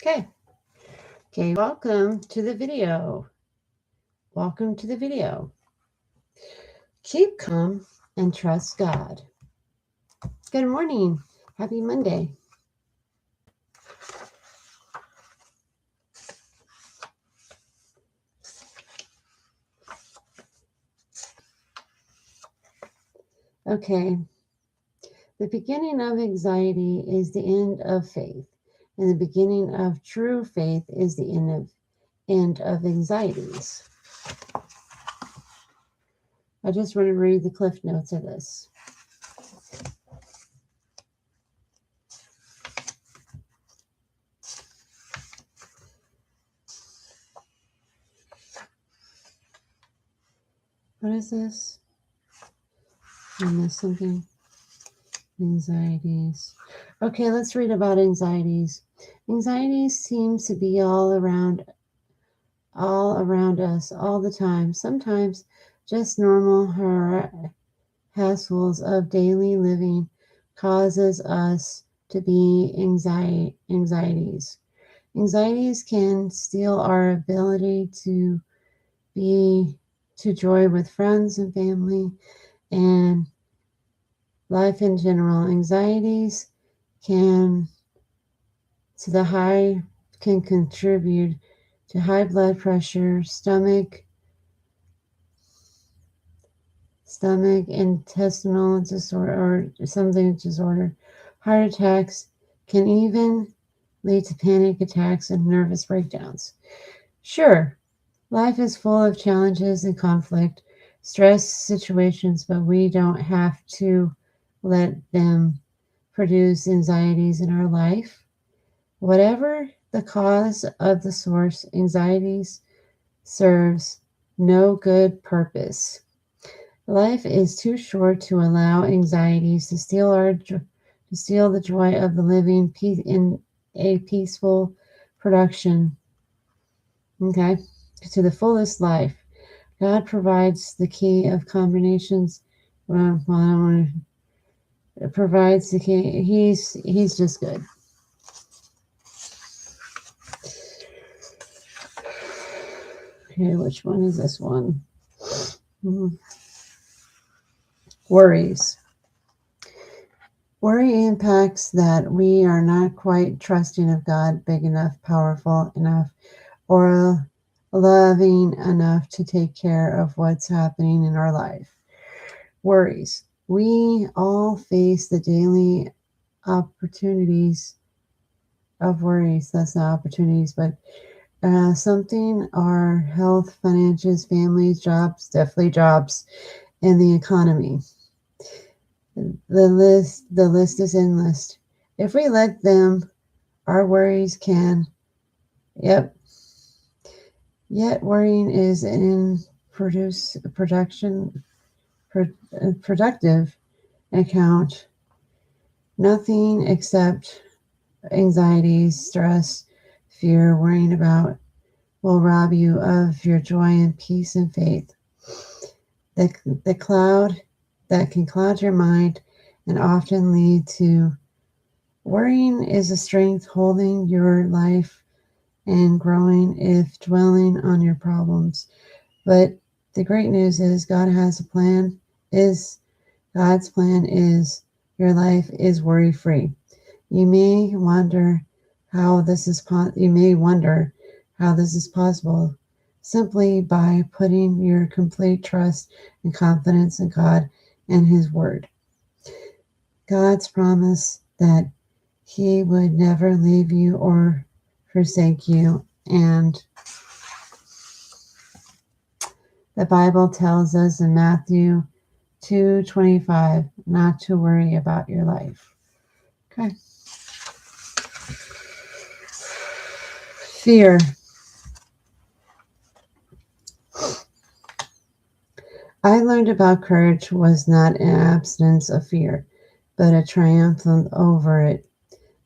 Okay. Okay. Welcome to the video. Welcome to the video. Keep calm and trust God. Good morning. Happy Monday. Okay. The beginning of anxiety is the end of faith, and the beginning of true faith is the end of anxieties. I just want to read the cliff notes of this. What is this? I missed something. Anxieties. Okay, let's read about anxieties. Anxieties seems to be all around us all the time. Sometimes just normal hassles of daily living causes us to be anxieties. Anxieties can steal our ability to be to joy with friends and family and life in general. Anxieties can to the high can contribute to high blood pressure, stomach, intestinal disorder, or something disorder. Heart attacks can even lead to panic attacks and nervous breakdowns. Sure, life is full of challenges and conflict, stress situations, but we don't have to let them produce anxieties in our life. Whatever the cause of the source, anxieties serves no good purpose. Life is too short to allow anxieties to steal the joy of the living in a peaceful production. Okay, to the fullest life. God provides the key of combinations. Provides the key. He's just good. Okay, which one is this one? Worries. Worry impacts that we are not quite trusting of God big enough, powerful enough, or loving enough to take care of what's happening in our life. Worries. We all face the daily opportunities of worries. That's not opportunities, but something our health, finances, families, jobs, definitely jobs, and the economy. The list is endless. If we let them, our worries can. Yep. Yet worrying is an productive account. Nothing except anxiety, stress, fear, worrying about will rob you of your joy and peace and faith. The cloud that can cloud your mind and often lead to worrying is a strength holding your life and growing if dwelling on your problems. But the great news is God's plan is your life is worry free. You may wonder how this is possible simply by putting your complete trust and confidence in God and His Word. God's promise that He would never leave you or forsake you, and the Bible tells us in Matthew 2:25 not to worry about your life. Okay. Fear. I learned about courage was not an absence of fear, but a triumph over it.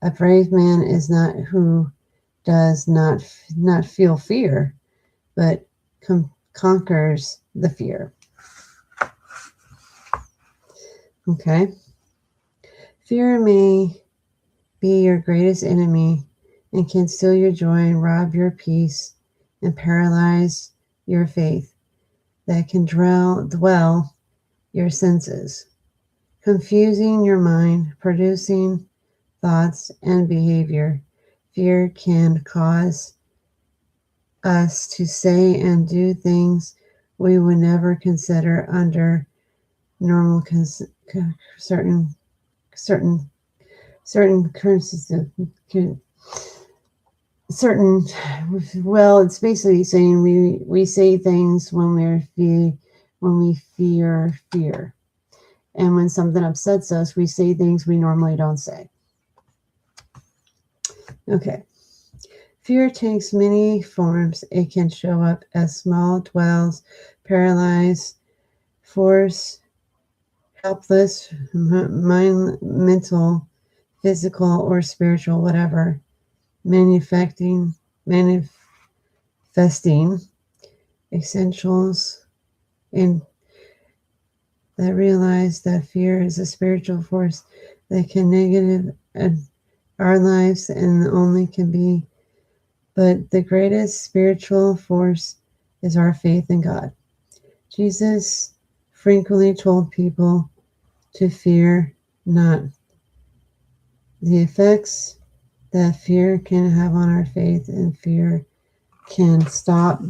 A brave man is not who does not feel fear, but conquers the fear. Okay. Fear may be your greatest enemy and can steal your joy and rob your peace and paralyze your faith that can dwell your senses, confusing your mind, producing thoughts and behavior. Fear can cause us to say and do things we would never consider under normal certain certain certain curses certain well, it's basically saying we say things when we fear fear, and when something upsets us we say things we normally don't say. Okay. Fear takes many forms. It can show up as small dwells, paralyzed, force, helpless, mind, mental, physical, or spiritual, whatever. Manifesting essentials in that realize that fear is a spiritual force that can negative our lives and only can be, but the greatest spiritual force is our faith in God. Jesus frequently told people to fear not. The effects that fear can have on our faith and fear can stop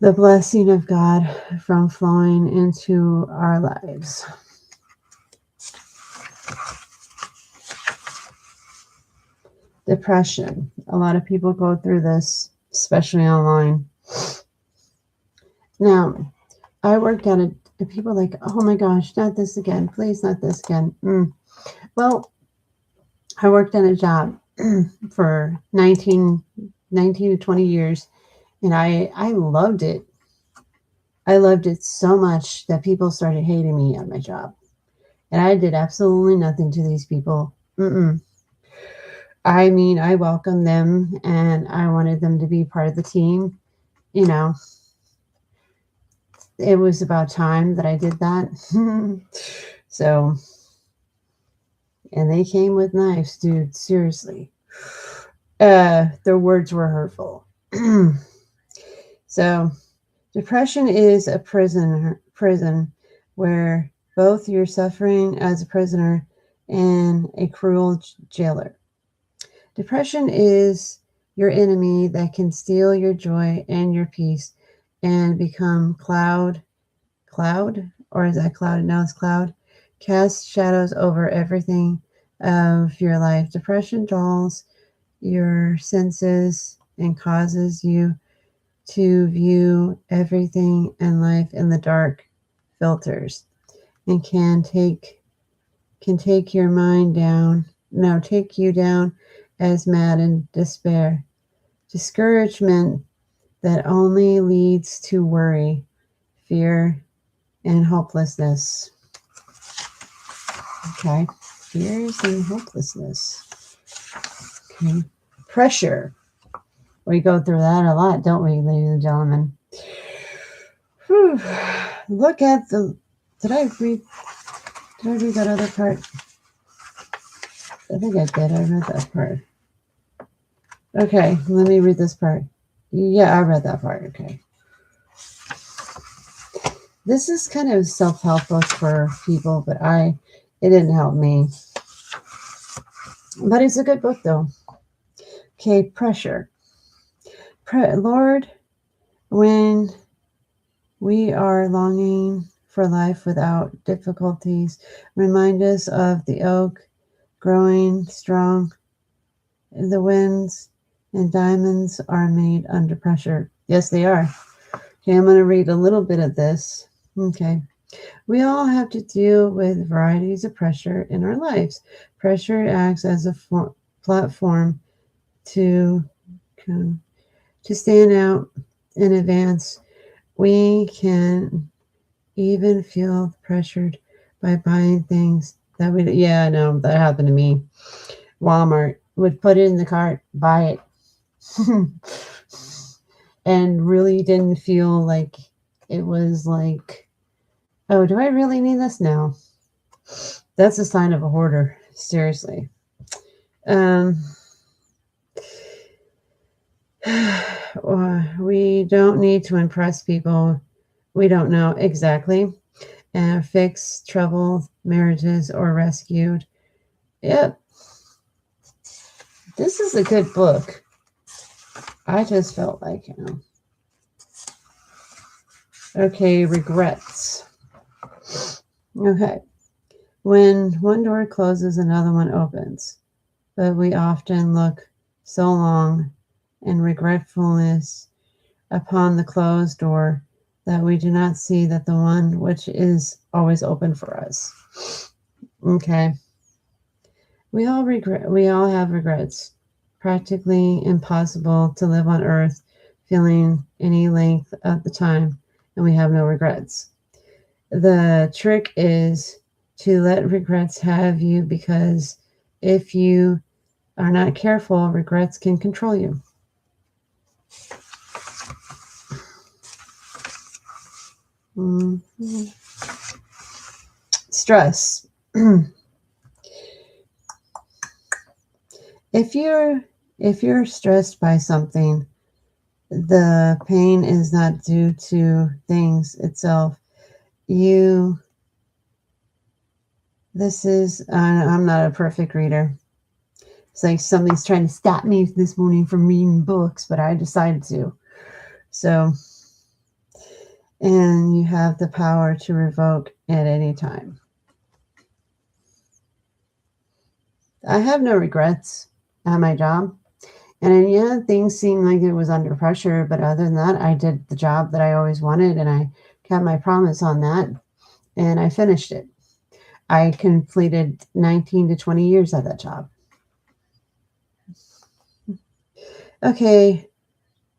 the blessing of God from flowing into our lives. Depression. A lot of people go through this, especially online. Now, I worked at people are like, oh my gosh, not this again. Please, not this again. Well, I worked at a job for 19 to 20 years, and I loved it. I loved it so much that people started hating me at my job. And I did absolutely nothing to these people. I mean, I welcomed them and I wanted them to be part of the team. You know, it was about time that I did that. So, and they came with knives, dude. Seriously. Their words were hurtful. So, depression is a prison where both you're suffering as a prisoner and a cruel jailer. Depression is your enemy that can steal your joy and your peace and become cloud, or is that cloud? No, it's cloud. Cast shadows over everything of your life. Depression dulls your senses and causes you to view everything in life in the dark filters, and can take your mind down. No, take you down as mad and despair. Discouragement that only leads to worry, fear, and hopelessness. Okay, fears and hopelessness. Okay, pressure. We go through that a lot, don't we, ladies and gentlemen? Whew. Look at the. Did I read that other part? I think I did. I read that part. Okay, let me read this part. Yeah, I read that part. Okay. This is kind of self-help book for people, but it didn't help me. But it's a good book, though. Okay, pressure. Lord, when we are longing for life without difficulties, remind us of the oak growing strong. The winds and diamonds are made under pressure. Yes, they are. Okay, I'm going to read a little bit of this. Okay. We all have to deal with varieties of pressure in our lives. Pressure acts as a platform to stand out in advance. We can even feel pressured by buying things that I know that happened to me. Walmart would put it in the cart, buy it, and really didn't feel like it was like, oh, do I really need this now? That's a sign of a hoarder. Seriously. Um, we don't need to impress people we don't know exactly and fix troubled marriages or rescued. Yep, this is a good book. I just felt like, Okay, regrets. Okay. When one door closes, another one opens. But we often look so long in regretfulness upon the closed door that we do not see that the one which is always open for us. Okay. We all have regrets. Practically impossible to live on earth feeling any length of the time and we have no regrets. The trick is to let regrets have you because if you are not careful, regrets can control you. Mm-hmm. Stress. If you're stressed by something, the pain is not due to things itself. I'm not a perfect reader. It's like something's trying to stop me this morning from reading books, but I decided to. So, and you have the power to revoke at any time. I have no regrets at my job. And yeah, things seemed like it was under pressure, but other than that, I did the job that I always wanted and I kept my promise on that and I finished it. I completed 19 to 20 years at that job. Okay,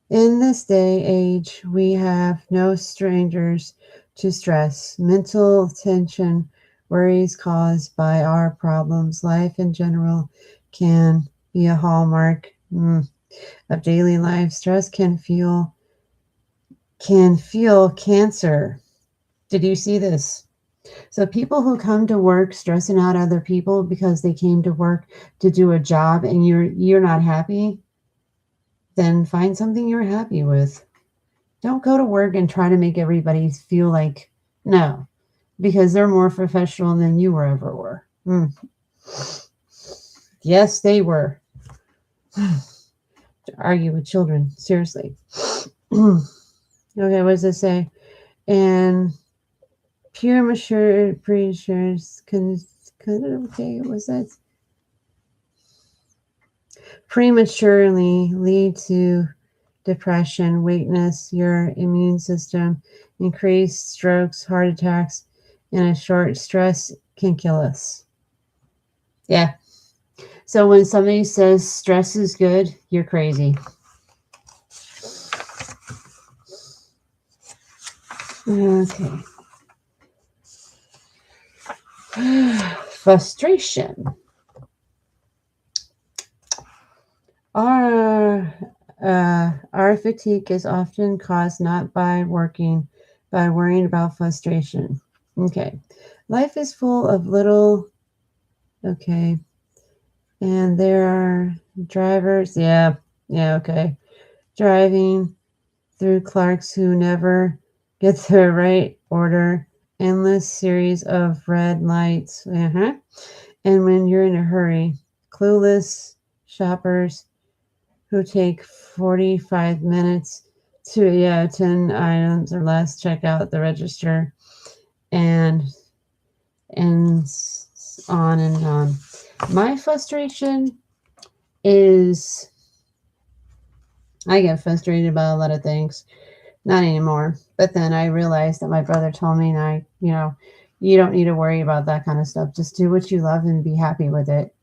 in this day age, we have no strangers to stress. Mental tension, worries caused by our problems, life in general can be a hallmark of daily life. Stress can fuel cancer. Did you see this? So people who come to work stressing out other people because they came to work to do a job and you're not happy, then find something you're happy with. Don't go to work and try to make everybody feel like no, because they're more professional than you ever were. Yes, they were. To argue with children, seriously. Okay, what does it say? And pure mature prematurely lead to depression, weakness, your immune system, increased strokes, heart attacks, and a short stress can kill us. Yeah. So when somebody says stress is good, you're crazy. Okay. Frustration. Our fatigue is often caused not by worrying about frustration. Okay. Life is full of little, okay. And there are drivers, okay. Driving through Clarks who never get the right order, endless series of red lights. And when you're in a hurry, clueless shoppers who take 45 minutes to 10 items or less check out the register and on and on. My frustration is I get frustrated about a lot of things. Not anymore. But then I realized that my brother told me, and you don't need to worry about that kind of stuff. Just do what you love and be happy with it.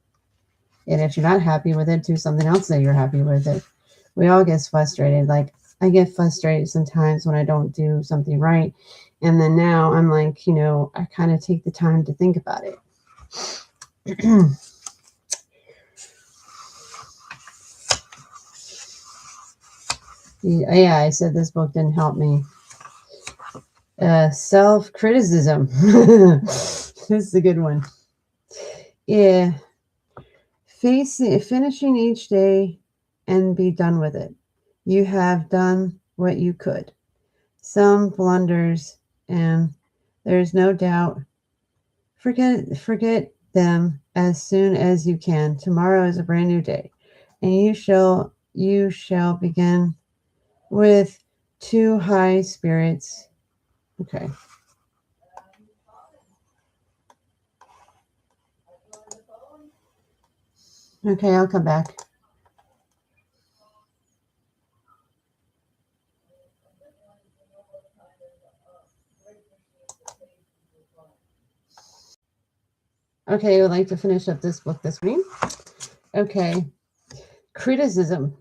And if you're not happy with it, do something else that you're happy with it. We all get frustrated. Like I get frustrated sometimes when I don't do something right. And then now I'm like, I kind of take the time to think about it. Yeah, I said this book didn't help me. Self-criticism. This is a good one. Yeah. Finishing each day and be done with it. You have done what you could. Some blunders, and there's no doubt. Forget them as soon as you can. Tomorrow is a brand new day, and you shall begin with two high spirits. Okay. Okay, I'll come back. Okay, I would like to finish up this book this morning. Okay. Criticism.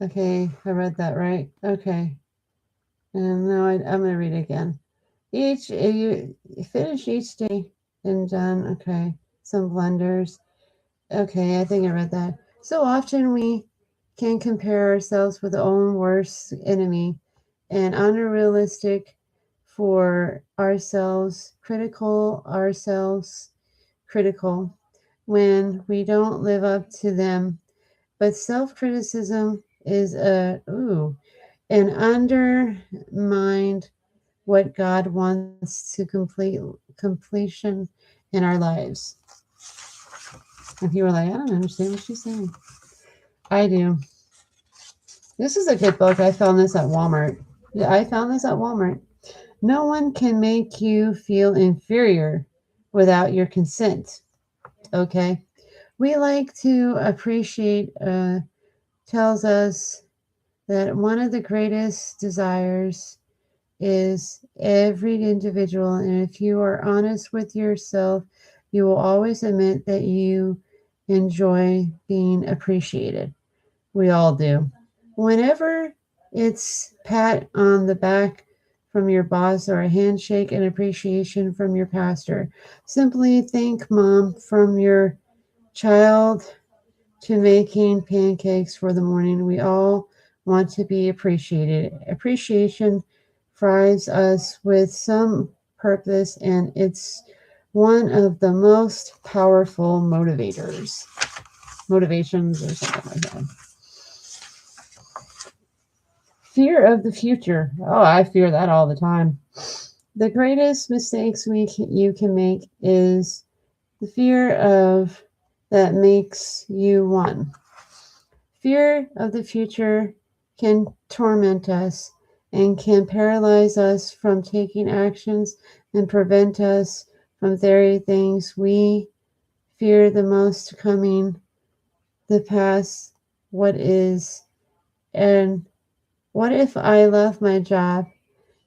Okay, I read that right. Okay. And now I'm going to read it again. You finish each day and done. Okay. Some blunders. Okay, I think I read that. So often we can compare ourselves with our own worst enemy and unrealistic for ourselves critical when we don't live up to them. But self-criticism is an undermined what God wants to completion in our lives. And you were like, I don't understand what she's saying. I do. This is a good book. I found this at Walmart. Yeah, I found this at Walmart. No one can make you feel inferior without your consent. Okay. We like to appreciate, tells us that one of the greatest desires is every individual. And if you are honest with yourself, you will always admit that you enjoy being appreciated. We all do. Whenever it's pat on the back from your boss or a handshake and appreciation from your pastor, simply thank mom from your child to making pancakes for the morning. We all want to be appreciated. Appreciation fries us with some purpose, and it's one of the most powerful motivations, or something like that. Fear of the future. Oh, I fear that all the time. The greatest mistakes you can make is the fear of that makes you one. Fear of the future can torment us and can paralyze us from taking actions and prevent us from very things we fear the most coming the past. What is, and what if I love my job?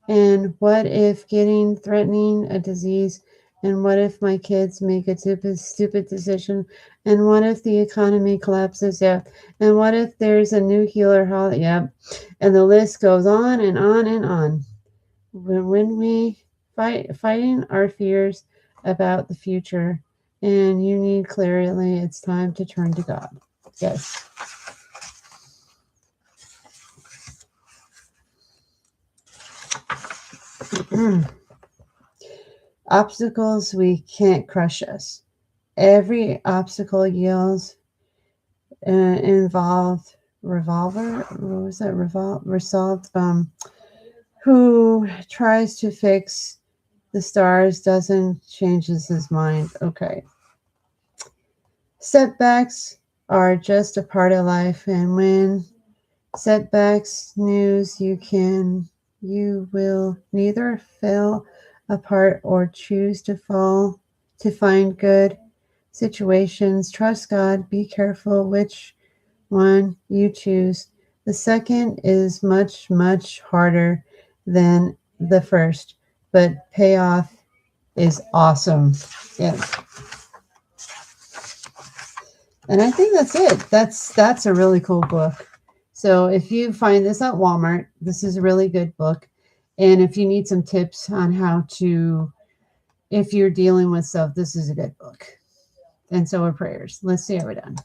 And what if getting threatening a disease? And what if my kids make a stupid decision? And what if the economy collapses? Yeah. And what if there's a nuclear holiday? Yeah. And the list goes on and on and on. When we fighting our fears about the future, and you need clarity, it's time to turn to God. Yes. Obstacles we can't crush us. Every obstacle yields involved revolver. What was that? Resolved. Who tries to fix the stars doesn't changes his mind. Okay. Setbacks are just a part of life, and when setbacks news, you will neither fail apart or choose to fall to find good situations. Trust God. Be careful which one you choose. The second is much, much harder than the first, but payoff is awesome. Yeah. And I think that's it. That's a really cool book. So if you find this at Walmart, this is a really good book. And if you need some tips on how to, if you're dealing with stuff, this is a good book. And so are prayers. Let's see how we're done.